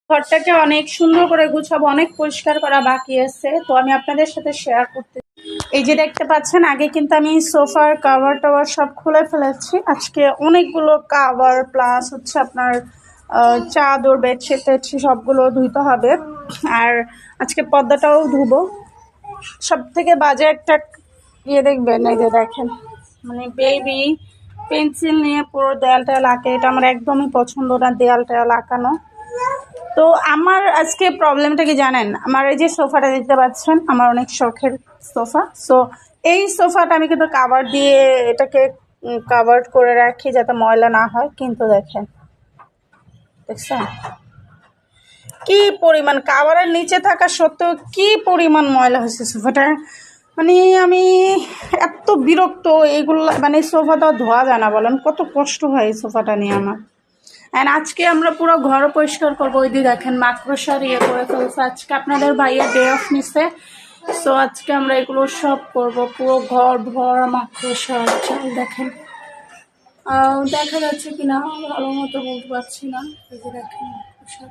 ঘরটাকে অনেক সুন্দর করে গুছাবো, অনেক পরিষ্কার করা বাকি আছে, তো আমি আপনাদের সাথে শেয়ার করতে। এই যে দেখতে পাচ্ছেন, আগে কিন্তু আমি সোফার কাভার টাভার সব খুলে ফেলেছি। আজকে অনেকগুলো কাভার প্লাস হচ্ছে আপনার চাদর বেডশিট টেডশিট সবগুলো ধুইতে হবে। আর আজকে পর্দাটাও ধুবো। সব থেকে বাজে একটা ইয়ে দেখবেন, এই যে দেখেন, মানে বেবি পেন্সিল নিয়ে পুরো দেয়ালটা আঁকে। এটা আমার একদমই পছন্দ না, দেয়ালটা আঁকানো। তো আমার আজকে প্রবলেমটা কি জানেন, আমার এই যে সোফাটা দেখতে পাচ্ছেন, আমার অনেক শখের সোফা। সো এই সোফাটা আমি কিন্তু কাভার দিয়ে এটাকে কাভার করে রাখি যাতে ময়লা না হয়, কিন্তু দেখেন দেখছেন কি পরিমাণ কাভারের নিচে থাকা সত্ত্বেও কি পরিমাণ ময়লা হয়েছে সোফাটা। মানে আমি এত বিরক্ত এইগুলো, মানে সোফাটা ধোয়া যায় না, বলেন কত কষ্ট হয় এই সোফাটা নিয়ে আমার। অ্যান্ড আজকে আমরা পুরো ঘর পরিষ্কার করবো। ওই দিয়ে দেখেন মাকড়সার ইয়ে করে ফেলছে। আজকে আপনাদের ভাইয়া ডে অফ নিছে, সো আজকে আমরা এগুলো সব করব। পুরো ঘর ভরা মাকড়সা। চাল দেখেন, দেখা যাচ্ছে কিনা ভালো মতো বলতে পারছি না। এই যে দেখেন মাকড়সা,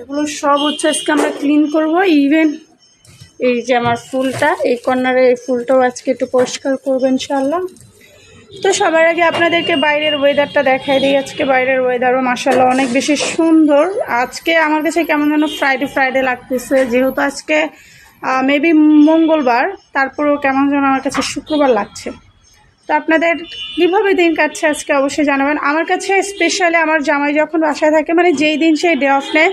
এগুলো সব হচ্ছে আজকে আমরা ক্লিন করব। ইভেন এই যে আমার ফুলটা, এই কর্নারে এই ফুলটাও আজকে একটু পরিষ্কার করবো ইনশাল্লাহ। তো সবার আগে আপনাদেরকে বাইরের ওয়েদারটা দেখাই দিই। আজকে বাইরের ওয়েদারও মাশাআল্লাহ অনেক বেশি সুন্দর। আজকে আমার কাছে কেমন যেন ফ্রাইডে ফ্রাইডে লাগতেছে, যেহেতু আজকে মেবি মঙ্গলবার, তারপরেও কেমন যেন আমার কাছে শুক্রবার লাগছে। তো আপনাদের কীভাবে দিন কাটছে আজকে অবশ্যই জানাবেন। আমার কাছে স্পেশালি আমার জামাই যখন বাসায় থাকে, মানে যেই দিন সেই ডে অফ নেয়,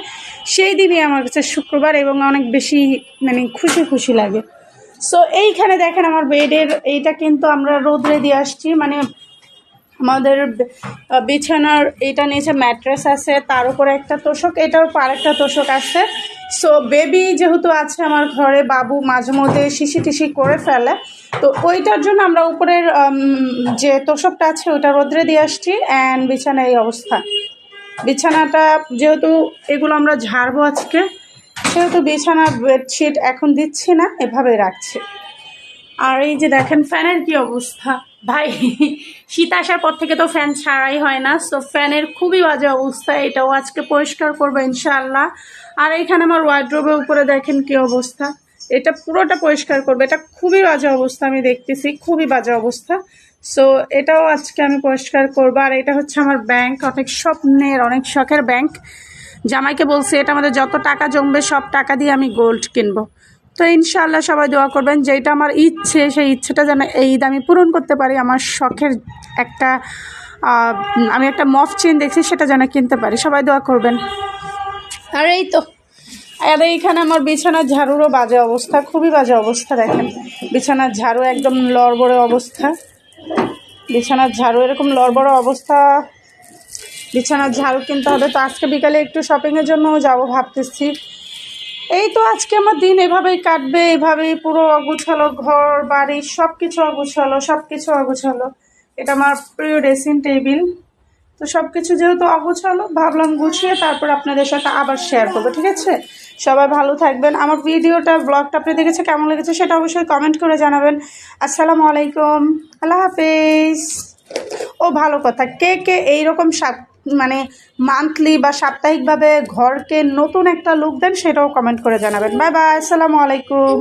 সেই দিনই আমার কাছে শুক্রবার, এবং অনেক বেশি মানে খুশি খুশি লাগে। সো এইখানে দেখেন আমার বেডের এইটা কিন্তু আমরা রোদ্রে দিয়ে আসছি, মানে আমাদের বিছানার এইটা নিচে ম্যাট্রেস আছে, তার উপরে একটা তোষক, এটার উপর আরেকটা তোষক আছে। সো বেবি যেহেতু আছে আমার ঘরে, বাবু মাঝে মধ্যে শিশি টিশি করে ফেলে, তো ওইটার জন্য আমরা উপরের যে তোষকটা আছে ওইটা রোদ্রে দিয়ে আসছি। অ্যান্ড বিছানার এই অবস্থা। বিছানাটা যেহেতু এগুলো আমরা ঝাড়বো আজকে, সেহেতু বিছানার বেডশিট এখন দিচ্ছি না, এভাবে রাখছি। আর এই যে দেখেন ফ্যানের কি অবস্থা ভাই, শীত আসার পর থেকে তো ফ্যান ছাড়াই হয় না। সো ফ্যানের খুবই বাজে অবস্থা, এটাও আজকে পরিষ্কার করবো ইনশাআল্লাহ। আর এইখানে আমার ওয়ার্ড্রোবের উপরে দেখেন কি অবস্থা, এটা পুরোটা পরিষ্কার করবো। এটা খুবই বাজে অবস্থা, আমি দেখতেছি খুবই বাজে অবস্থা। সো এটাও আজকে আমি পরিষ্কার করবো। আর এটা হচ্ছে আমার ব্যাংক, অনেক স্বপ্নের অনেক শখের ব্যাংক। জামাইকে বলছি এটা আমাদের যত টাকা জমবে সব টাকা দিয়ে আমি গোল্ড কিনবো। তো ইনশাআল্লাহ সবাই দোয়া করবেন, যেটা আমার ইচ্ছে সেই ইচ্ছেটা যেন এই ঈদ আমি পূরণ করতে পারি। আমার শখের একটা আমি একটা মফ চেন দেখছি, সেটা যেন কিনতে পারি। সবাই দোয়া করবেন। আর এই তো, আর এইখানে আমার বিছানার ঝাড়ুরও বাজে অবস্থা, খুবই বাজে অবস্থা। দেখেন বিছানার ঝাড়ু একদম লড়বড়ে অবস্থা, বিছানার ঝাড়ু এরকম লড়বড়ে অবস্থা। বিছানার ঝাড়ু কিনতে হবে। তো আজকে বিকালে একটু শপিংয়ের জন্যও যাবো ভাবতেছি। এই তো আজকে আমার দিন এভাবেই কাটবে, এভাবেই পুরো অগুছালো ঘর বাড়ি সব কিছু অগুছালো, সব কিছু অগুছালো। এটা আমার প্রিয় ড্রেসিং টেবিল। তো সব কিছু যেহেতু অগুছালো, ভাবলাম গুছিয়ে তারপর আপনাদের সাথে আবার শেয়ার করবো, ঠিক আছে? সবাই ভালো থাকবেন। আমার ভিডিওটা ব্লগটা আপনি দেখেছে কেমন লেগেছে সেটা অবশ্যই কমেন্ট করে জানাবেন। আসসালামু আলাইকুম, আল্লাহ হাফেজ। ও ভালো কথা, কে কে এইরকম মানে মান্থলি বা সাপ্তাহিকভাবে ঘরকে নতুন একটা লুক দেন সেটাও কমেন্ট করে জানাবেন। বাই বাই, আসসালামু আলাইকুম।